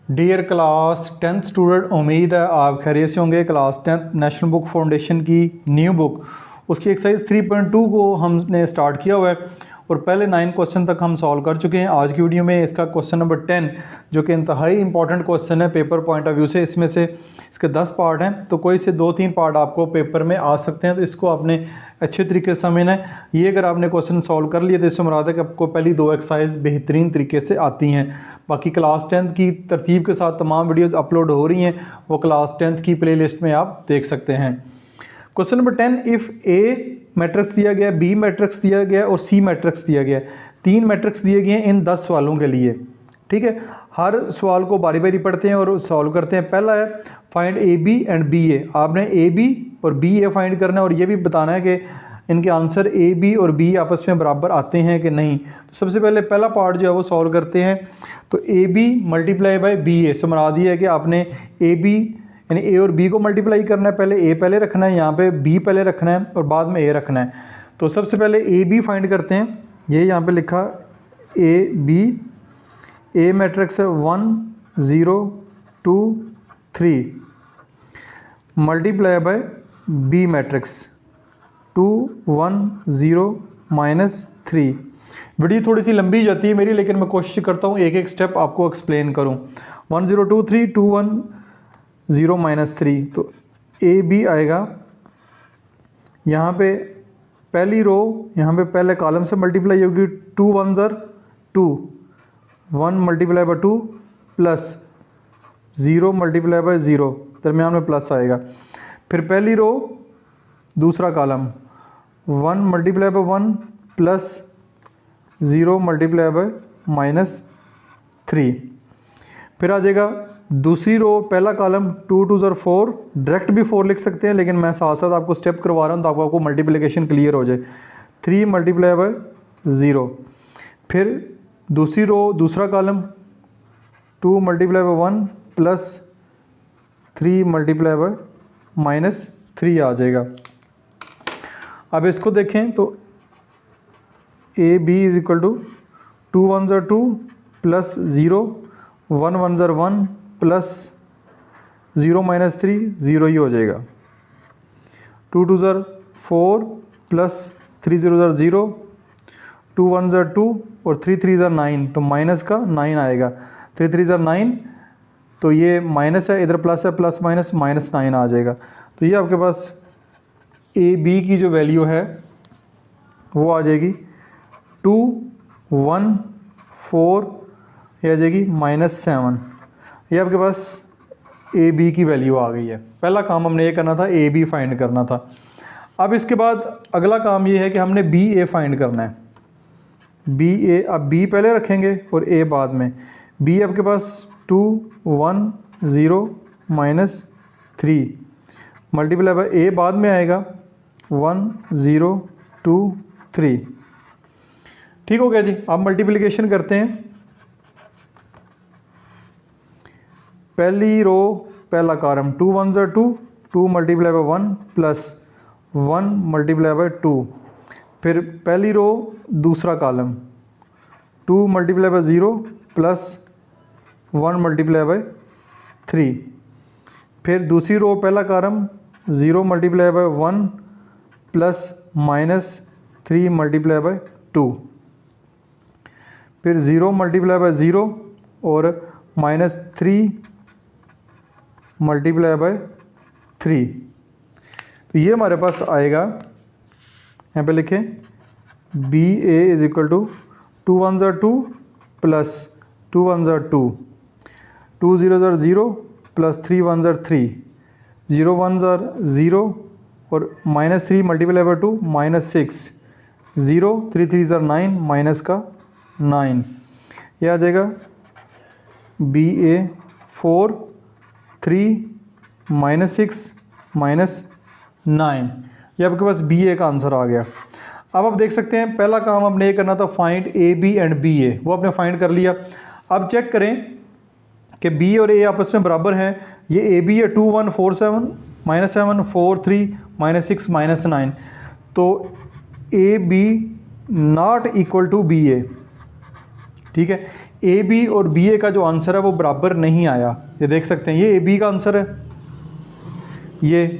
Dear class 10th student, उम्मीद है आप खैरियत से होंगे। Class 10th national book foundation की न्यू बुक उसकी एक्सरसाइज 3.2 को हमने स्टार्ट किया हुआ है और पहले 9 क्वेश्चन तक हम सॉल्व कर चुके हैं। आज की वीडियो में इसका क्वेश्चन नंबर 10 जो कि इंतहाई इंपॉर्टेंट क्वेश्चन है पेपर पॉइंट ऑफ व्यू से, इसमें से इसके 10 पार्ट हैं तो कोई से 2-3 पार्ट आपको पेपर में आ सकते हैं, तो इसको आपने अच्छे तरीके से समझना है। ये अगर आपने क्वेश्चन सॉल्व कर लिए तो इससे मुराद है कि आपको पहली 2 एक्सरसाइज बेहतरीन तरीके से आती हैं। बाकी क्लास 10th की तरतीब के साथ तमाम वीडियोस अपलोड हो रही हैं, वो क्लास 10th की प्लेलिस्ट में आप देख सकते हैं। Question number 10, if A matrix दिया गया, बी मैट्रिक्स दिया गया और सी मैट्रिक्स दिया गया, 3 मैट्रिक्स दिए गए हैं इन 10 सवालों के लिए। ठीक है, हर सवाल को बारी बारी पढ़ते हैं और सॉल्व करते हैं। पहला है find A B and B A. आपने ए बी और बी ए फाइंड करना है और ये भी बताना है कि इनके आंसर ए बी और बी आपस में बराबर आते हैं कि नहीं। तो सबसे पहले पहला पार्ट जो है वो सॉल्व करते हैं। तो A B multiply by B A से मुराद ये है कि आपने ए बी यानी ए और बी को मल्टीप्लाई करना है। पहले ए पहले रखना है, यहाँ पे बी पहले रखना है और बाद में ए रखना है। तो सबसे पहले ए बी फाइंड करते हैं। ये यहाँ पे लिखा ए बी, ए मैट्रिक्स है 1 0 2 3 multiply by B matrix 2 1 0 -3। Video थोड़ी सी लंबी जाती है मेरी, लेकिन मैं कोशिश करता हूँ एक एक स्टेप आपको एक्सप्लेन करूँ। 1 0 2 3 2 1 0 -3। तो ए बी आएगा, यहाँ पे पहली रो यहाँ पे पहले कॉलम से मल्टीप्लाई होगी। 2 1 2 1 multiply by 2 plus 0 multiply by 0, दरमियान में प्लस आएगा। फिर पहली रो दूसरा column 1 multiply by 1 plus 0 multiply by -3। फिर आ जाएगा दूसरी रो पहला कॉलम 2 2 4, डायरेक्ट भी 4 लिख सकते हैं, लेकिन मैं साथ साथ आपको स्टेप करवा रहा हूँ तो आपको मल्टीप्लिकेशन क्लियर हो जाए। 3 मल्टीप्लाई बाय 0। फिर दूसरी रो दूसरा column 2 multiply by 1 plus 3 multiply by -3 आ जाएगा। अब इसको देखें तो A B is equal to 2 1 2 plus 0 1 1 1 plus 0 -3 0 ही हो जाएगा। 2 2 4 प्लस 3 0 0, 2 1 2 और 3 3 9, तो माइनस का 9 आएगा। 3 3 9, तो ये माइनस है, इधर प्लस है, प्लस माइनस -9 आ जाएगा। तो ये आपके पास ए बी की जो वैल्यू है वो आ जाएगी 2 1 4, ये आ जाएगी -7। ये आपके पास ए बी की वैल्यू आ गई है। पहला काम हमने ये करना था, ए बी फाइंड करना था। अब इसके बाद अगला काम ये है कि हमने बी ए फाइंड करना है। बी ए, अब बी पहले रखेंगे और ए बाद में। बी आपके पास 2 1 0 -3 मल्टीप्लाई बाय ए बाद में आएगा 1 0 2 3। ठीक हो गया जी। अब मल्टीप्लिकेशन करते हैं। पहली रो पहला column 2 1 2, 2 multiply by 1 plus 1 multiply by 2। फिर पहली रो दूसरा column 2 multiply bye 0 plus 1 multiply by 3। फिर दूसरी रो पहला column 0 multiply by 1 plus -3 multiply by 2। फिर 0 मल्टीप्लाई बाय 0 और -3 मल्टीप्लाई बाय 3। तो ये हमारे पास आएगा, यहाँ पे लिखें B A is equal to 2 1 2 plus 2 1 2, 2 0 0 plus 3 1 3, 0 1 0 और -3 मल्टीप्लाई बाय 2 -6, 0 3 3 9 माइनस का 9। यह आ जाएगा बी ए 4 3 -6 -9। ये आपके पास बी ए का आंसर आ गया। अब आप देख सकते हैं पहला काम हमने ये करना था find A B and B A, वो आपने फाइंड कर लिया। अब चेक करें कि बी और ए आपस में बराबर हैं। ये ए बी है 2 1 4 7 -7 4 3 -6 -9, तो A B not equal to B A. ठीक है, ए बी और बी ए का जो आंसर है वो बराबर नहीं आया। ये देख सकते हैं, ये ए बी का आंसर है ये,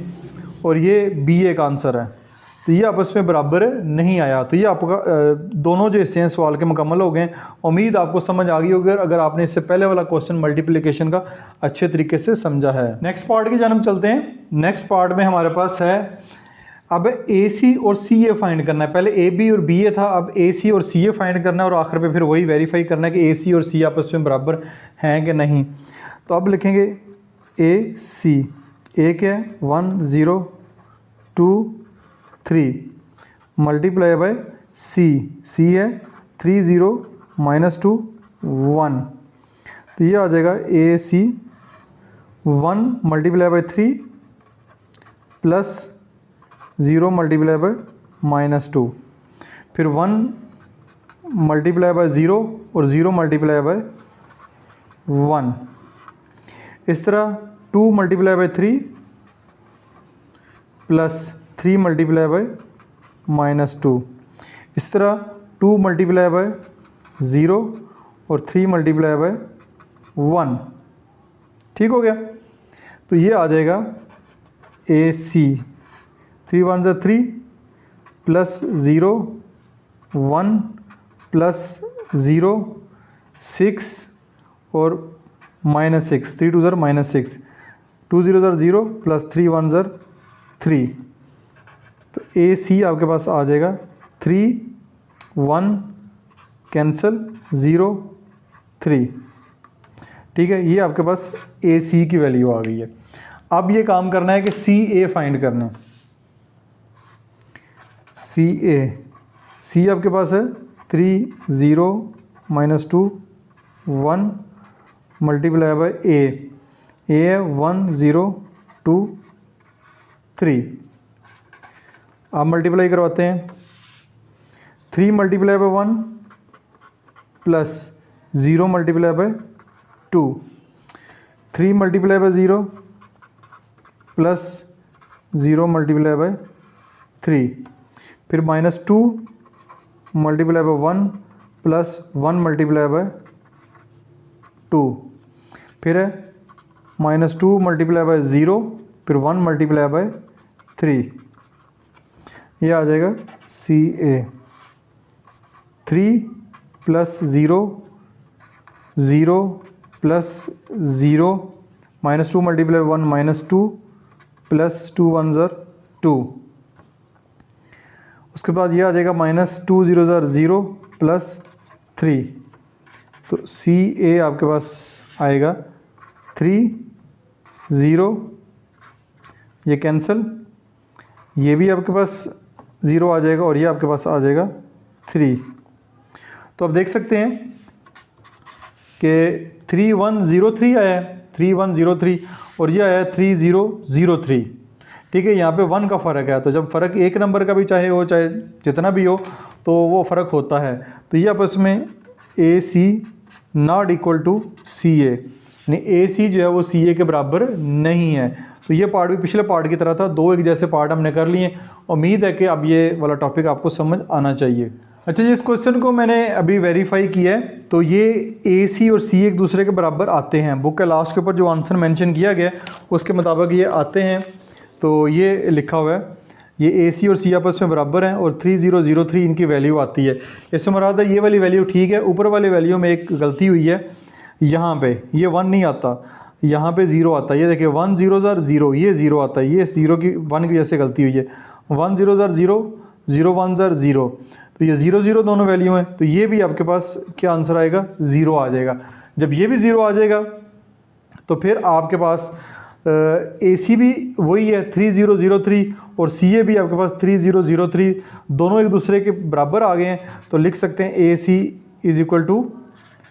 और ये बी ए का आंसर है, तो ये आपस में बराबर नहीं आया। तो ये आपका दोनों जो हिस्से हैं सवाल के मुकम्मल हो गए। उम्मीद आपको समझ आ गई होगी अगर आपने इससे पहले वाला क्वेश्चन मल्टीप्लिकेशन का अच्छे तरीके से समझा है। नेक्स्ट पार्ट की जानब चलते हैं। नेक्स्ट पार्ट में हमारे पास है अब ए सी और सी ए फाइंड करना है। पहले ए बी और बी ए था, अब ए सी और सी ए फाइंड करना है और आखिर पे फिर वही वेरीफाई करना है कि ए सी और सी आपस में बराबर हैं कि नहीं। तो अब लिखेंगे ए सी, ए क्या है 1 0 2 3 मल्टीप्लाई बाय सी, सी है 3 0 -2 1, तो ये आ जाएगा ए सी 1 multiply by 3 plus 0 multiply by -2, फिर 1 मल्टीप्लाई बाय 0 और 0 मल्टीप्लाई बाय 1, इस तरह 2 multiply by 3 plus 3 multiply by -2, इस तरह 2 मल्टीप्लाई बाय 0 और 3 मल्टीप्लाई बाय 1। ठीक हो गया। तो ये आ जाएगा ए सी 3 1 ज़ा 3 प्लस 0 1 प्लस 0 6 और -6, 3 2 ज़ा -6, 2 0 ज़ा 0 प्लस 3 1 ज़ा 3, तो ए सी आपके पास आ जाएगा 3 1 कैंसल 0 3। ठीक है, ये आपके पास ए सी की वैल्यू आ गई है। अब ये काम करना है कि सी ए फाइंड करना है। सी ए, सी आपके पास है 3 0 -2 1 मल्टीप्लाई बाय ए है 1 0 2 3। आप मल्टीप्लाई करवाते हैं, 3 multiply by 1 plus 0 multiply by 2, 3 multiply bye 0 plus 0 multiply by 3, फिर -2 multiply by 1 plus 1 multiply by 2, फिर है -2 मल्टीप्लाई बाय 0, फिर 1 मल्टीप्लाई बाय 3, ये आ जाएगा सी ए 3 प्लस 0 0 प्लस 0 -2 मल्टीप्लाई 1 -2 प्लस 2 1 ज़र 2, उसके बाद ये आ जाएगा -2 0 ज़र 0 प्लस 3, तो सी ए आपके पास आएगा 3 0, ये कैंसल, ये भी आपके पास 0 आ जाएगा और ये आपके पास आ जाएगा 3। तो आप देख सकते हैं कि 3103 आया है, 3103, और ये आया है 3003। ठीक है, यहाँ पे 1 का फ़र्क है, तो जब फ़र्क एक नंबर का भी चाहे हो चाहे जितना भी हो तो वो फ़र्क होता है। तो ये आपस में ए सी नॉट इक्वल टू सी ए, यानी ए सी जो है वो सी ए के बराबर नहीं है। तो ये पार्ट भी पिछले पार्ट की तरह था, 2 एक जैसे पार्ट हमने कर लिए। उम्मीद है कि अब ये वाला टॉपिक आपको समझ आना चाहिए। अच्छा जी, इस क्वेश्चन को मैंने अभी वेरीफाई किया है, तो ये ए सी और सी एक दूसरे के बराबर आते हैं। बुक के लास्ट के ऊपर जो आंसर मेंशन किया गया उसके मुताबिक ये आते हैं। तो ये लिखा हुआ है, ये ए सी और सी आपस में बराबर हैं और 3003 इनकी वैल्यू आती है। इससे मुराद है ये वाली वैल्यू ठीक है, ऊपर वाली वैल्यू में एक गलती हुई है, यहाँ पे ये 1 नहीं आता, यहाँ पे 0 आता है। ये देखिए 1 0 ज़र 0, ये 0 आता है, ये 0 की 1 की वजह से गलती हुई है। 1 0 ज़र 0, 0 1 ज़र 0, तो ये 0 0 दोनों वैल्यू हैं, तो ये भी आपके पास क्या आंसर आएगा, 0 आ जाएगा। जब ये भी 0 आ जाएगा तो फिर आपके पास ए सी भी वही है 3003 और सी ए भी आपके पास 3003, दोनों एक दूसरे के बराबर आ गए हैं। तो लिख सकते हैं ए सी इज़ इक्वल टू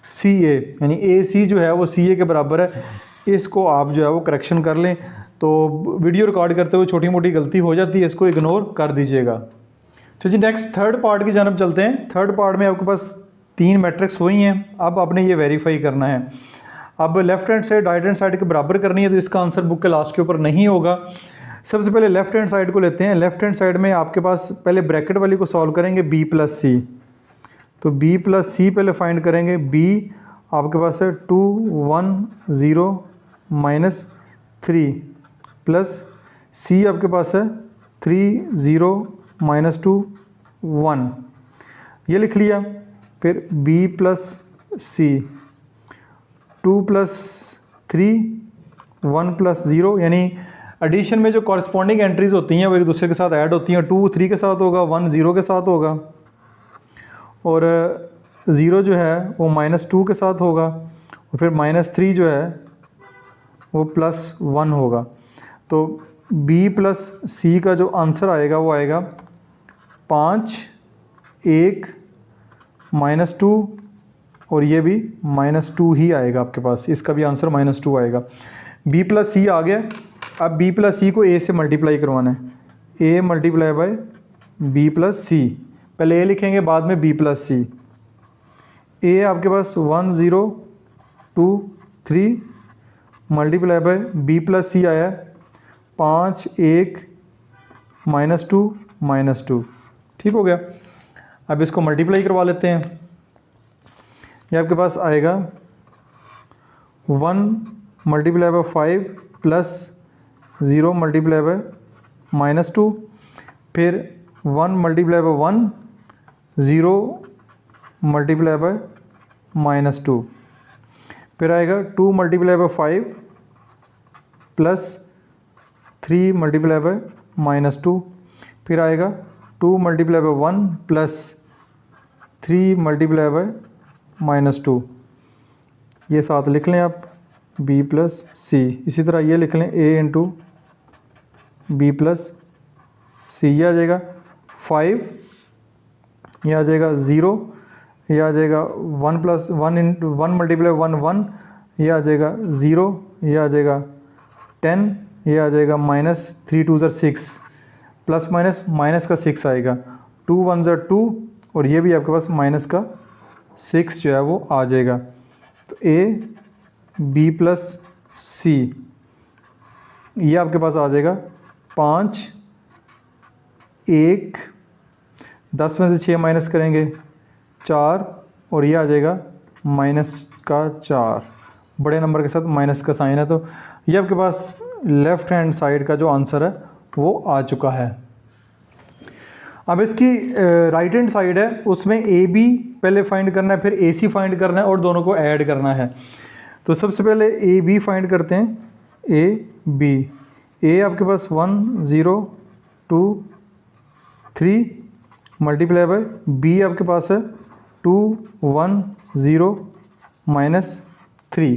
सी ए, यानी ए सी जो है वो सी ए के बराबर है। इसको आप जो है वो करेक्शन कर लें। तो वीडियो रिकॉर्ड करते हुए छोटी मोटी गलती हो जाती है, इसको इग्नोर कर दीजिएगा। तो जी नेक्स्ट थर्ड पार्ट की जानब चलते हैं। थर्ड पार्ट में आपके पास 3 मैट्रिक्स वही हैं, अब आपने ये वेरीफाई करना है। अब left hand side right hand side के बराबर करनी है, तो इसका आंसर बुक के लास्ट के ऊपर नहीं होगा। सबसे पहले लेफ्ट हैंड साइड को लेते हैं। लेफ्ट हैंड साइड में आपके पास पहले ब्रैकेट वाली को सॉल्व करेंगे, b प्लस सी। तो b प्लस सी पहले फाइंड करेंगे, b आपके पास है 2 1 0 माइनस 3 प्लस सी आपके पास है 3 0 माइनस 2 1, ये लिख लिया। फिर बी प्लस सी 2 प्लस 3 1 प्लस 0, यानी एडिशन में जो कॉरस्पॉन्डिंग एंट्रीज होती हैं वो एक दूसरे के साथ ऐड होती हैं। 2 3 के साथ होगा, 1 0 के साथ होगा, और 0 जो है वो -2 के साथ होगा, और फिर -3 जो है वो +1 होगा। तो b प्लस सी का जो आंसर आएगा वो आएगा 5 1 -2, और ये भी -2 ही आएगा आपके पास, इसका भी आंसर -2 आएगा। b प्लस सी आ गया। अब b प्लस सी को a से मल्टीप्लाई करवाना है, a multiply by b plus C. पहले a लिखेंगे, बाद में b प्लस सी। a आपके पास 1 0 2 3 multiply by b plus C आया 5 1 -2 ठीक हो गया। अब इसको मल्टीप्लाई करवा लेते हैं। ये आपके पास आएगा 1 multiply bye 5 plus 0 multiply by -2, फिर 1 मल्टीप्लाई बाय 1 0 मल्टीप्लाई बाय -2, फिर आएगा 2 multiply bye 5 plus 3 multiply by -2, फिर आएगा 2 multiply by 1 plus 3 multiply by -2। ये साथ लिख लें आप, b प्लस सी। इसी तरह ये लिख लें a इंटू बी प्लस सी। ये आ जाएगा 5, ये आ जाएगा 0, ये आ जाएगा 1 प्लस 1 इंटू 1 मल्टीप्लाई 1 1, ये आ जाएगा 0, ये आ जाएगा 10, ये आ जाएगा -3 2 6, प्लस माइनस माइनस का 6 आएगा, 2 1 2, और ये भी आपके पास माइनस का 6 जो है वो आ जाएगा। तो a b प्लस सी, ये आपके पास आ जाएगा 5 1, 10 में से 6 माइनस करेंगे 4, और ये आ जाएगा -4, बड़े नंबर के साथ माइनस का साइन है। तो ये आपके पास लेफ़्ट हैंड साइड का जो आंसर है वो आ चुका है। अब इसकी राइट हैंड साइड है, उसमें ए बी पहले फाइंड करना है, फिर ए सी फाइंड करना है, और दोनों को ऐड करना है। तो सबसे पहले ए बी फाइंड करते हैं, ए बी। ए आपके पास 1 0 2 3 मल्टीप्लाई बाय बी आपके पास है 2 1 0 -3।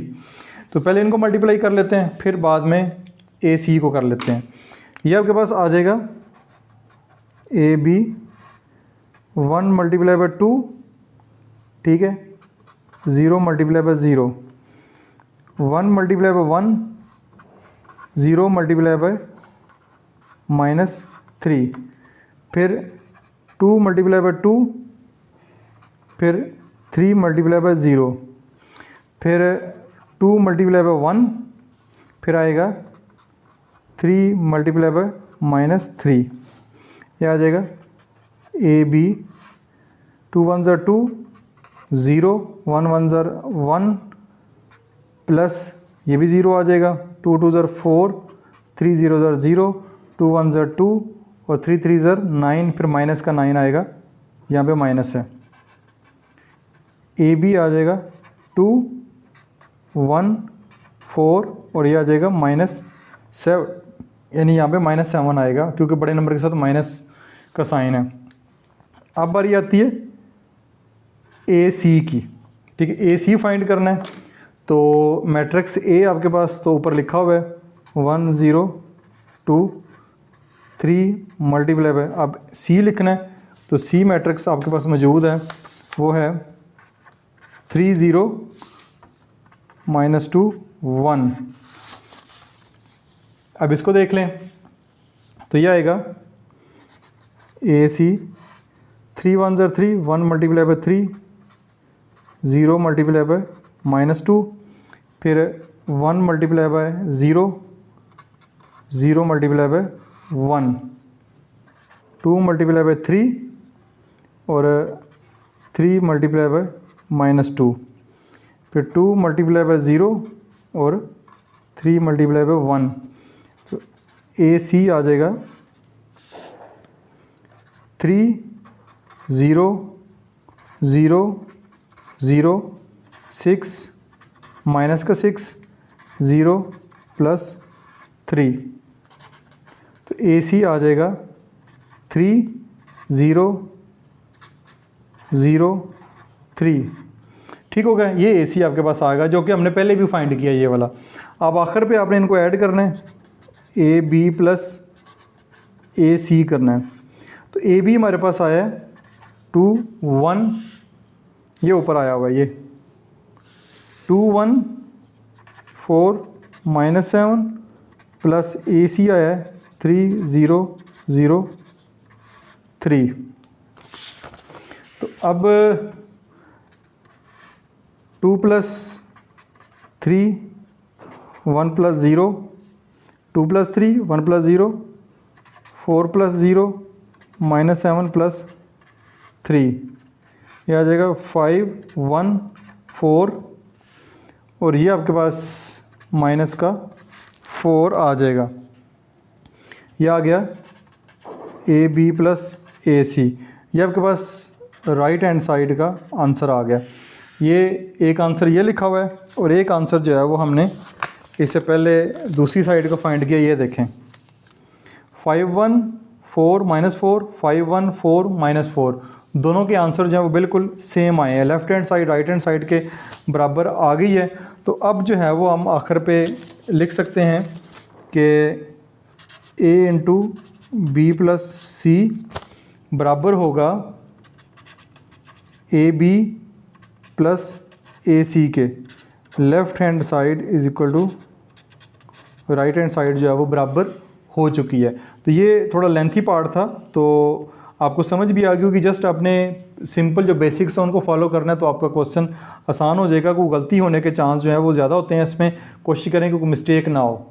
तो पहले इनको मल्टीप्लाई कर लेते हैं, फिर बाद में ए सी को कर लेते हैं। ये आपके पास आ जाएगा ए बी 1 मल्टीप्लाई बाय 2, ठीक है, 0 multiply by 0, 1 multiply by 1, 0 multiply by -3, फिर 2 मल्टीप्लाई बाय 2, फिर 3 मल्टीप्लाई बाय 0, फिर 2 मल्टीप्लाई बाय 1, फिर आएगा 3 मल्टीप्लाई बाय -3। ये आ जाएगा ए बी 2 1 2, 0 1 1 1, प्लस ये भी 0 आ जाएगा, 2 2 4, 3 0 0, 2 1 2, और 3 3 9, फिर माइनस का 9 आएगा, यहाँ पे माइनस है। ए बी आ जाएगा 2 1 4, और ये आ जाएगा -7, यानी यहाँ पे -7 आएगा, क्योंकि बड़े नंबर के साथ माइनस का साइन है। अब बारी आती है ए सी की, ठीक है। ए सी फाइंड करना है, तो मैट्रिक्स ए आपके पास तो ऊपर लिखा हुआ है 1 0 2 3 मल्टीप्लाई बाय, अब सी लिखना है, तो सी मैट्रिक्स आपके पास मौजूद है, वो है 3 0 -2 1। अब इसको देख लें, तो यह आएगा ए सी 3 1 3, 1 मल्टीप्लाई बाय 3, 0 मल्टीप्लाई बाय -2, फिर 1 multiply bye 0, 0 multiply by 1, 2 multiply by 3, और 3 मल्टीप्लाई बाय -2। फिर 2 मल्टीप्लाई बाय 0 और 3 मल्टीप्लाई बाय 1, तो AC आ जाएगा 3 0 0 0 6 माइनस का 6 0 प्लस 3, तो AC आ जाएगा 3 0 0 3। ठीक हो गया, ये AC आपके पास आएगा जो कि हमने पहले भी फाइंड किया ये वाला। अब आखिर पे आपने इनको ऐड करना है, AB प्लस AC करना है। तो AB हमारे पास आया है 2 1, ये ऊपर आया हुआ है ये 2 1 4 माइनस 7 प्लस AC आया है 3 0 0 3। तो अब 2 plus 3 1 plus 0 2 plus 3 1 plus 0 4 plus 0 minus 7 plus 3, ये आ जाएगा 5 1 4, और ये आपके पास माइनस का 4 आ जाएगा। ये आ गया AB प्लस AC, ये आपके पास राइट हैंड साइड का आंसर आ गया। ये एक आंसर ये लिखा हुआ है और एक आंसर जो है वो हमने इससे पहले दूसरी साइड का फाइंड किया। ये देखें 5 1 4 माइनस 4 5 1 4 माइनस 4, दोनों के आंसर जो है वो बिल्कुल सेम आए हैं, left hand side right hand side के बराबर आ गई है। तो अब जो है वो हम आखिर पे लिख सकते हैं कि A into B plus C बराबर होगा AB प्लस AC के, left hand side is equal to right hand side जो है वो बराबर हो चुकी है। तो ये थोड़ा लेंथी पार्ट था, तो आपको समझ भी आ गई होगी। जस्ट आपने सिंपल जो बेसिक्स हैं उनको फॉलो करना है तो आपका क्वेश्चन आसान हो जाएगा। कोई गलती होने के चांस जो है वो ज़्यादा होते हैं, इसमें कोशिश करें कि कोई मिस्टेक ना हो।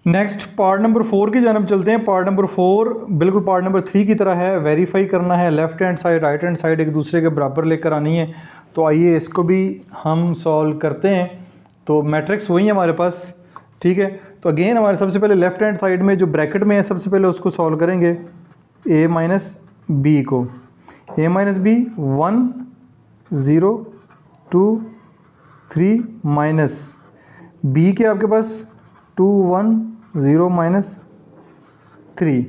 नेक्स्ट पार्ट नंबर 4 की जानब चलते हैं। पार्ट नंबर 4 बिल्कुल पार्ट नंबर 3 की तरह है, वेरीफाई करना है, left hand side right hand side एक दूसरे के बराबर लेकर आनी है। तो आइए इसको भी हम सॉल्व करते हैं। तो मैट्रिक्स वही है हमारे पास, ठीक है। तो अगेन हमारे सबसे पहले लेफ़्ट हैंड साइड में जो ब्रैकेट में है सबसे पहले उसको सॉल्व करेंगे, A माइनस B को, A minus B 1 0 2 3 minus B के आपके पास 2 1 0 माइनस 3।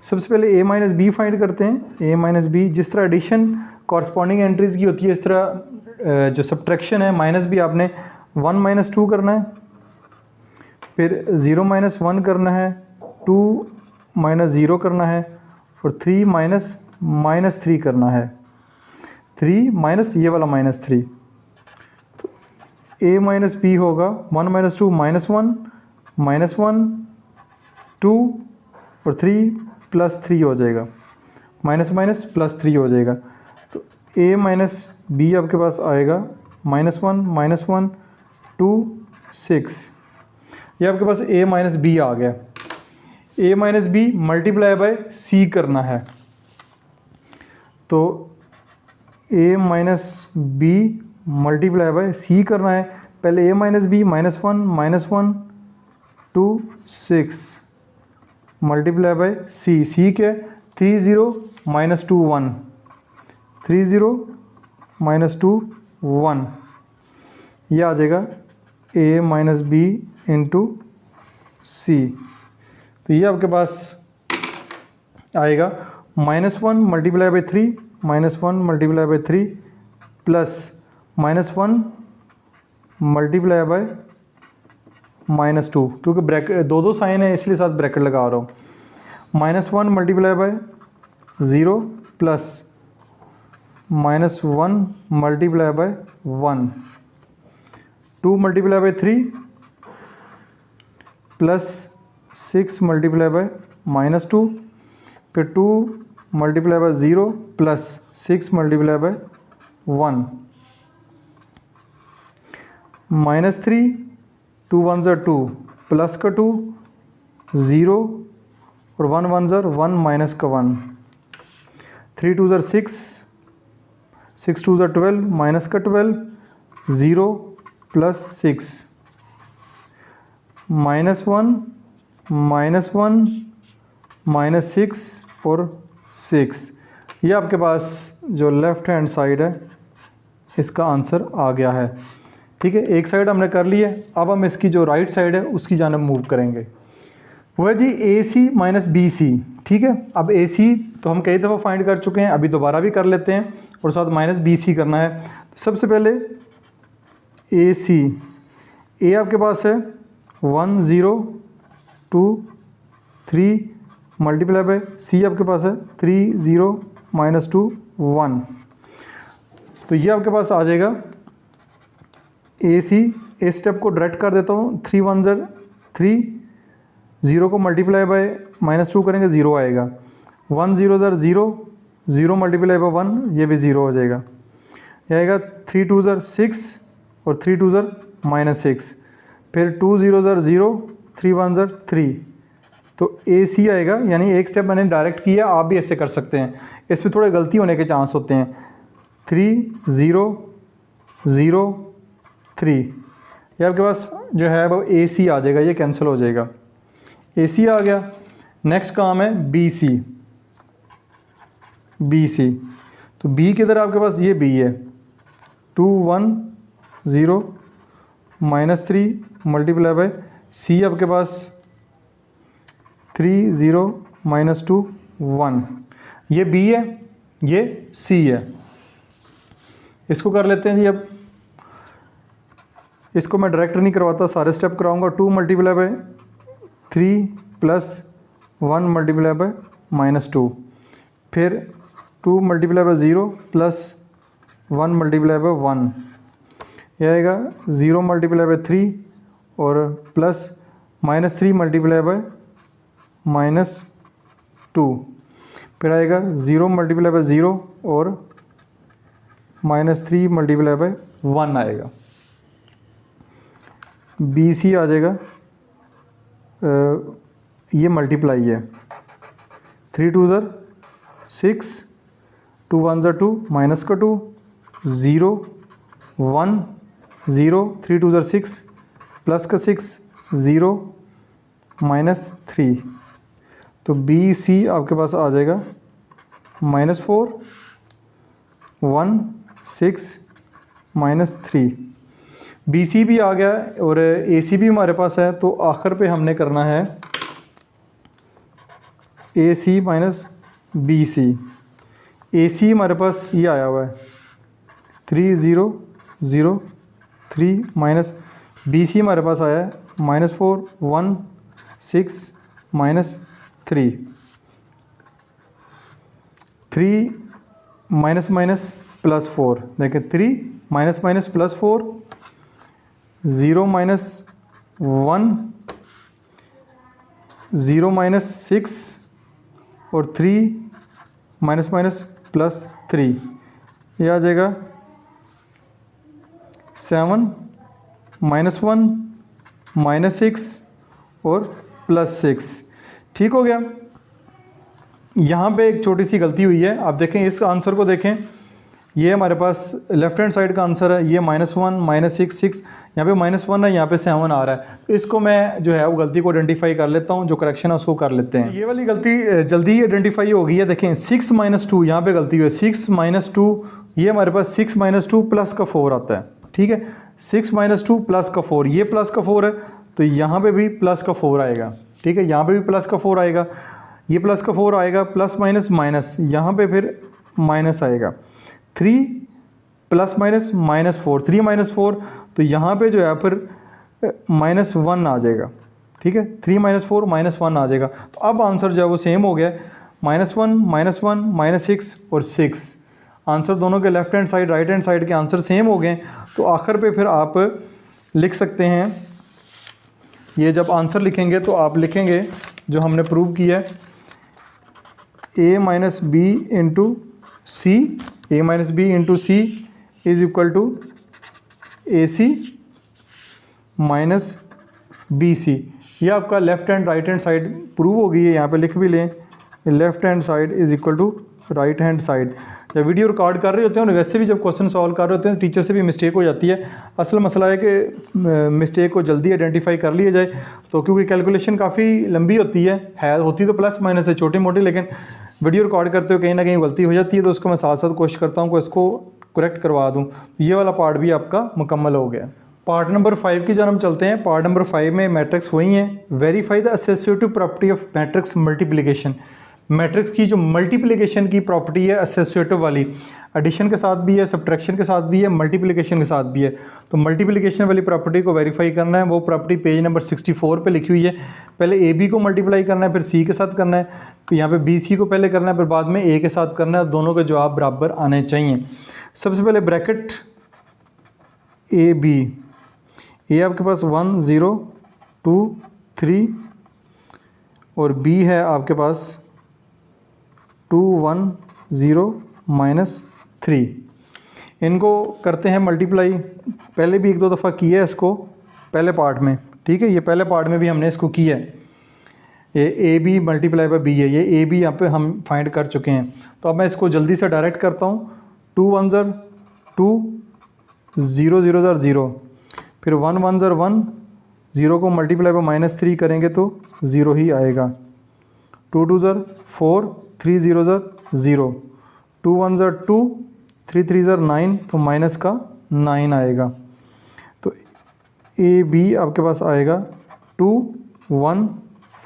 सबसे पहले A माइनस बी फाइंड करते हैं। A माइनस बी, जिस तरह एडिशन कॉरस्पॉन्डिंग एंट्रीज़ की होती है इस तरह जो सब्ट्रैक्शन है माइनस भी आपने 1 माइनस 2 करना है, फिर 0 माइनस 1 करना है, 2 माइनस 0 करना है और 3 माइनस 3 करना है, 3 माइनस ये वाला माइनस 3। तो A माइनस बी होगा 1 माइनस 2 माइनस 1 माइनस 1 2 और 3 प्लस 3 हो जाएगा, माइनस माइनस प्लस 3 हो जाएगा। तो A माइनस बी आपके पास आएगा -1 -1 2 6। ये आपके पास A माइनस बी आ गया। A minus B multiply by C करना है। तो A minus B multiply by C करना है। पहले A minus B -1 2 6 multiply by C के 3 0 माइनस 2 1 3 0 माइनस 2 1, ये आ जाएगा A minus B into C। तो ये आपके पास आएगा -1 multiply by 3 -1 multiply by 3 plus -1 multiply by -2, क्योंकि ब्रैकेट दो साइन है इसलिए साथ ब्रैकेट लगा रहा हूँ। -1 multiply bye 0 plus -1 multiply by 1 2 multiply by 3 plus 6 multiply by -2, फिर 2 multiply bye 0 plus 6 multiply by 1 -3 2 1 ज़ा 2 प्लस का 2 0 और 1 1 ज़ा 1 माइनस का 1 3 2 ज़ा 6 6 2 ज़ा 12 माइनस का 12 0 प्लस 6, -1 -1 -6 और 6। ये आपके पास जो लेफ़्ट हैंड साइड है इसका आंसर आ गया है। ठीक है, एक साइड हमने कर ली है। अब हम इसकी जो राइट साइड है उसकी जानब मूव करेंगे। वो है जी AC माइनस BC। ठीक है, अब AC तो हम कई दफ़ा फाइंड कर चुके हैं, अभी दोबारा भी कर लेते हैं और साथ माइनस BC करना है। तो सबसे पहले AC, A आपके पास है 1 0 2 3 मल्टीप्लाई बाय C आपके पास है 3 0 -2 1। तो ये आपके पास आ जाएगा AC। इस स्टेप को डायरेक्ट कर देता हूँ, 3 1 ज़र 3, 0 को मल्टीप्लाई बाय -2 करेंगे 0 आएगा, 1 0 ज़र 0, 0 मल्टीप्लाई बाय 1 ये भी 0 हो जाएगा। यह आएगा 3 2 ज़र 6 और 3 2 ज़र -6, फिर 2 0 ज़र 0, 3 1 ज़र 3। तो AC आएगा, यानी एक स्टेप मैंने डायरेक्ट किया, आप भी ऐसे कर सकते हैं। इसमें थोड़े गलती होने के चांस होते हैं। 3 0 0 3, ये आपके पास जो है वो AC आ जाएगा, ये कैंसिल हो जाएगा। AC आ गया। नेक्स्ट काम है BC। BC तो B किधर आपके पास, ये B है, 2 1 0 -3 मल्टीप्लाई बाय C आपके पास 3 0 -2 1। ये B है, ये C है। इसको कर लेते हैं जी। अब इसको मैं डायरेक्ट नहीं करवाता, सारे स्टेप कराऊंगा। 2 multiply by 3 plus 1 multiply by -2, फिर 2 multiply bye 0 plus 1 multiply by 1, यह आएगा 0 मल्टीप्लाई बाय 3 और प्लस -3 मल्टीप्लाई बाय -2, फिर आएगा 0 मल्टीप्लाई बाय 0 और -3 मल्टीप्लाई बाय 1 आएगा। BC आ जाएगा, ये मल्टीप्लाई है, 3 2 ज़र 6, 2 1 ज़र 2 माइनस का 2, 0 1 0, 3 2 ज़र 6 प्लस का 6 0 -3। तो BC आपके पास आ जाएगा -4 1 6 -3। BC भी आ गया और AC भी हमारे पास है। तो आखिर पे हमने करना है AC माइनस BC। AC हमारे पास ये आया हुआ है 3 0 0 3 माइनस BC हमारे पास आया है -4 1 6 -3। 3 माइनस माइनस प्लस 4, देखें 3 minus minus plus 4, 0 minus 1 0 minus 6 और 3 माइनस माइनस प्लस 3, ये आ जाएगा 7 -1 -6 और +6। ठीक हो गया। यहाँ पे एक छोटी सी गलती हुई है, आप देखें इस आंसर को देखें, ये हमारे पास लेफ्ट हैंड साइड का आंसर है, ये -1 -6 6, यहाँ पे -1 है, यहाँ पे 7 आ रहा है। तो इसको मैं जो है वो गलती को आइडेंटिफाई कर लेता हूँ, जो करेक्शन है उसको कर लेते हैं। ये वाली गलती जल्दी ही आइडेंटिफाई हो गई है। देखें 6 -2 यहाँ पे गलती हुई है, 6 -2, ये हमारे पास 6 -2 प्लस का 4 आता है। ठीक है, 6 -2 प्लस का 4, ये प्लस का 4 है, तो यहाँ पे भी प्लस का 4 आएगा। ठीक है, यहाँ पे भी प्लस का 4 आएगा, ये प्लस का 4 आएगा, प्लस माइनस माइनस, यहाँ पे फिर माइनस आएगा, 3 प्लस माइनस -4, 3 -4, तो यहाँ पे जो है फिर -1 आ जाएगा। ठीक है, 3 -4 -1 आ जाएगा। तो अब आंसर जो है वो सेम हो गया, -1 -1 -6 और 6। आंसर दोनों के left hand side right hand side के आंसर सेम हो गए। तो आखिर पे फिर आप लिख सकते हैं, ये जब आंसर लिखेंगे तो आप लिखेंगे जो हमने प्रूव किया है, A minus B into C, A minus B into C is equal to AC minus BC। ये आपका left hand right hand side prove हो गई है। यहाँ पे लिख भी लें, left hand side is equal to right hand side. जब वीडियो रिकॉर्ड कर रहे होते हैं और वैसे भी जब क्वेश्चन सॉल्व कर रहे होते हैं टीचर से भी मिस्टेक हो जाती है। असल मसला है कि मिस्टेक को जल्दी आइडेंटिफाई कर लिया जाए, तो क्योंकि कैलकुलेशन काफ़ी लंबी होती है होती तो प्लस माइनस है छोटी मोटी, लेकिन वीडियो रिकॉर्ड करते हुए कहीं ना कहीं गलती हो जाती है, तो उसको मैं साथ साथ कोशिश करता हूँ कि इसको करेक्ट करवा दूँ। ये वाला पार्ट भी आपका मुकम्मल हो गया। पार्ट नंबर 5 की जब हम चलते हैं, पार्ट नंबर 5 में मैट्रिक्स वही हैं। Verify the associative property of matrix multiplication. Matrix की जो मल्टीप्लिकेशन की प्रॉपर्टी है एसोसिएटिव वाली, एडिशन के साथ भी है, सब्ट्रैक्शन के साथ भी है, मल्टीप्लिकेशन के साथ भी है। तो मल्टीप्लिकेशन वाली प्रॉपर्टी को वेरीफाई करना है। वो प्रॉपर्टी पेज नंबर 64 पे लिखी हुई है। पहले ए बी को मल्टीप्लाई करना है, फिर सी के साथ करना है, फिर यहाँ पे बी सी को पहले करना है, फिर बाद में ए के साथ करना है। दोनों के जवाब बराबर आने चाहिए। सबसे पहले ब्रैकेट ए बी, ए आपके पास 1 0 2 3 और बी है आपके पास 2 1 0 -3। इनको करते हैं मल्टीप्लाई। पहले भी एक दो दफ़ा किया है इसको पहले पार्ट में, ठीक है। ये पहले पार्ट में भी हमने इसको किया है। ये A B multiply by B है, ये ए बी यहाँ पे हम फाइंड कर चुके हैं। तो अब मैं इसको जल्दी से डायरेक्ट करता हूँ। 2 1 0 2 0 0 0 0, फिर 1 1 0 1, 0 को मल्टीप्लाई बाय -3 करेंगे तो 0 ही आएगा। 2 2 0 4 3 0 0 0, 2 1 0 2 3 3 0 9, तो माइनस का 9 आएगा। तो ए बी आपके पास आएगा 2 1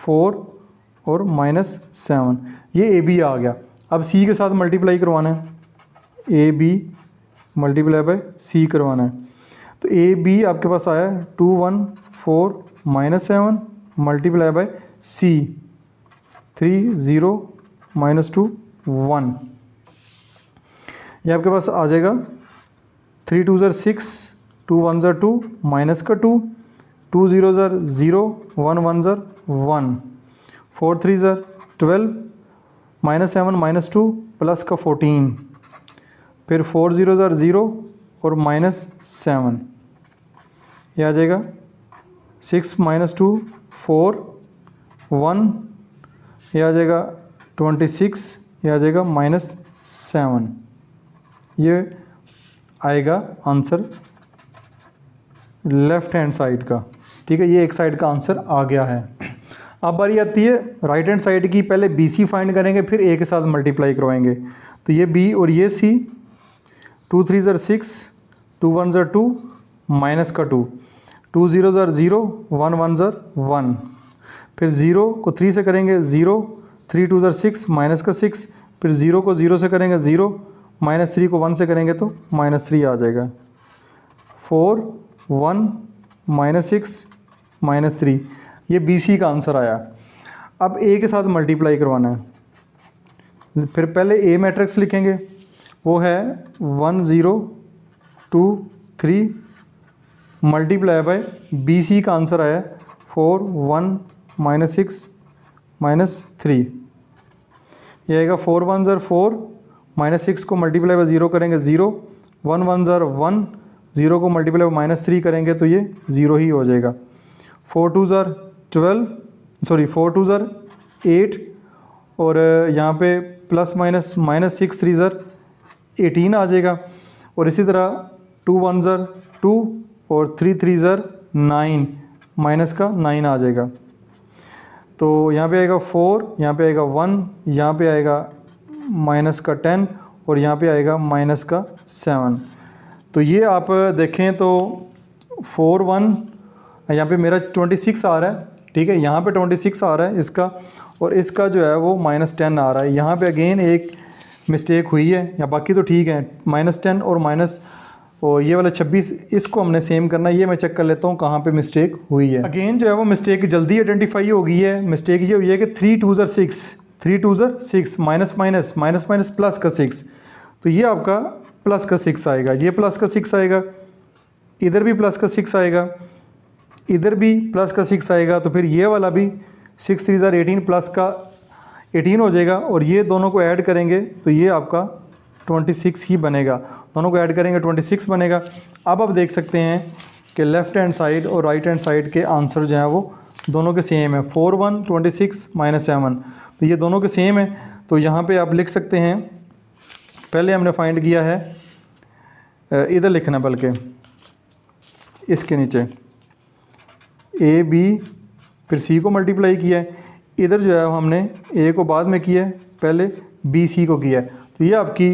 4 और -7। ये ए बी आ गया। अब सी के साथ मल्टीप्लाई करवाना है, ए बी मल्टीप्लाई बाय सी करवाना है। तो ए बी आपके पास आया 2 1 4 -7 मल्टीप्लाई बाय सी 3 0 -2 1। ये आपके पास आ जाएगा 3 2 0 6 2 1 0 2 माइनस का 2 2 0 0 0 1 1 0 1 4 3 0 12 -7 -2 प्लस का 14, फिर 4 0 0 0 और -7। ये आ जाएगा 6 -2 4 1, ये आ जाएगा 26, ये आ जाएगा -7। ये आएगा आंसर लेफ़्ट हैंड साइड का, ठीक है। ये एक साइड का आंसर आ गया है। अब बारी आती है राइट हैंड साइड की। पहले बी सी फाइंड करेंगे, फिर ए के साथ मल्टीप्लाई करवाएंगे। तो ये बी और ये सी, 2 3 0 6 2 1 0 2 माइनस का 2 2 0 0 0 1 1 0 1, फिर 0 को 3 से करेंगे 0 3 2 0 6 माइनस का 6, फिर 0 को 0 से करेंगे 0, -3 को 1 से करेंगे तो -3 आ जाएगा। 4 1 -6 -3, ये बी सी का आंसर आया। अब ए के साथ मल्टीप्लाई करवाना है। फिर पहले ए मैट्रिक्स लिखेंगे, वो है 1 0 2 3 मल्टीप्लाई बाय बी सी का आंसर आया 4 1 -6 -3। ये आएगा 4 1 0 4, -6 को मल्टीप्लाई बाय 0 करेंगे 0, 1 1 0 1, 0 को मल्टीप्लाई बाय -3 करेंगे तो ये 0 ही हो जाएगा। 4 2 0 12, सॉरी 4 2 0 8, और यहाँ पे प्लस माइनस -6 3 0 18 आ जाएगा। और इसी तरह 2 1 0 2 और 3 3 0 9, माइनस का 9 आ जाएगा। तो यहाँ पे आएगा 4, यहाँ पे आएगा 1, यहाँ पे आएगा माइनस का 10 और यहाँ पे आएगा माइनस का 7। तो ये आप देखें तो 4 1, यहाँ पे मेरा 26 आ रहा है, ठीक है। यहाँ पे 26 आ रहा है इसका, और इसका जो है वो -10 आ रहा है। यहाँ पे अगेन एक मिस्टेक हुई है, या बाकी तो ठीक है। -10 और ये वाला 26, इसको हमने सेम करना है। ये मैं चेक कर लेता हूँ कहाँ पे मिस्टेक हुई है। अगेन जो है वो मिस्टेक जल्दी आइडेंटिफाई हो गई है। मिस्टेक ये हुई है कि 3 2 0 6 3 2 0 6 माइनस प्लस का 6, तो ये आपका प्लस का 6 आएगा। ये प्लस का 6 आएगा, इधर भी प्लस का 6 आएगा, इधर भी प्लस का 6 आएगा। तो फिर ये वाला भी 6 3 0 18 प्लस का 18 हो जाएगा। और ये दोनों को ऐड करेंगे तो ये आपका 26 ही बनेगा। दोनों को ऐड करेंगे 26 बनेगा। अब आप देख सकते हैं कि लेफ़्ट हैंड साइड और राइट हैंड साइड के आंसर जो हैं वो दोनों के सेम है। 4 1 26 -7, तो ये दोनों के सेम है। तो यहाँ पे आप लिख सकते हैं, पहले हमने फाइंड किया है, इधर लिखना बल्कि इसके नीचे ए बी फिर सी को मल्टीप्लाई किया है, इधर जो है हमने ए को बाद में किया है, पहले बी सी को किया है। तो ये आपकी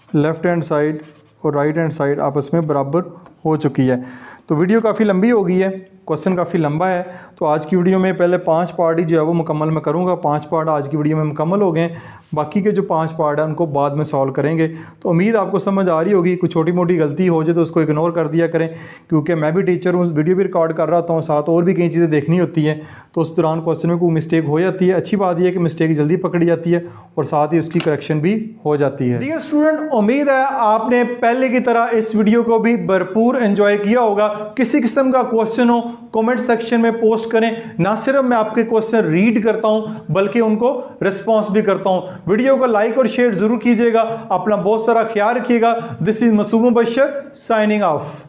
लेफ़्ट हैंड साइड और राइट हैंड साइड आपस में बराबर हो चुकी है। तो वीडियो काफ़ी लंबी हो गई है, क्वेश्चन काफ़ी लंबा है, तो आज की वीडियो में पहले 5 पार्ट ही जो है वो मुकम्मल मैं करूँगा। 5 पार्ट आज की वीडियो में मुकम्मल हो गए, बाकी के जो 5 पार्ट हैं उनको बाद में सॉल्व करेंगे। तो उम्मीद आपको समझ आ रही होगी, कुछ छोटी मोटी गलती हो जाए तो उसको इग्नोर कर दिया करें, क्योंकि मैं भी टीचर हूँ, वीडियो भी रिकॉर्ड कर रहा होता हूँ, साथ और भी कई चीज़ें देखनी होती हैं, तो उस दौरान क्वेश्चन में कोई मिस्टेक हो जाती है। अच्छी बात यह है कि मिस्टेक जल्दी पकड़ी जाती है और साथ ही उसकी करेक्शन भी हो जाती है। डियर स्टूडेंट, उम्मीद है आपने पहले की तरह इस वीडियो को भी भरपूर एंजॉय किया होगा। किसी किस्म का क्वेश्चन हो कमेंट सेक्शन में पोस्ट करें, ना सिर्फ मैं आपके क्वेश्चन रीड करता हूं बल्कि उनको रिस्पॉन्स भी करता हूं। वीडियो को लाइक और शेयर जरूर कीजिएगा। अपना बहुत सारा ख्याल रखिएगा। This is Masoom Mubashar signing of.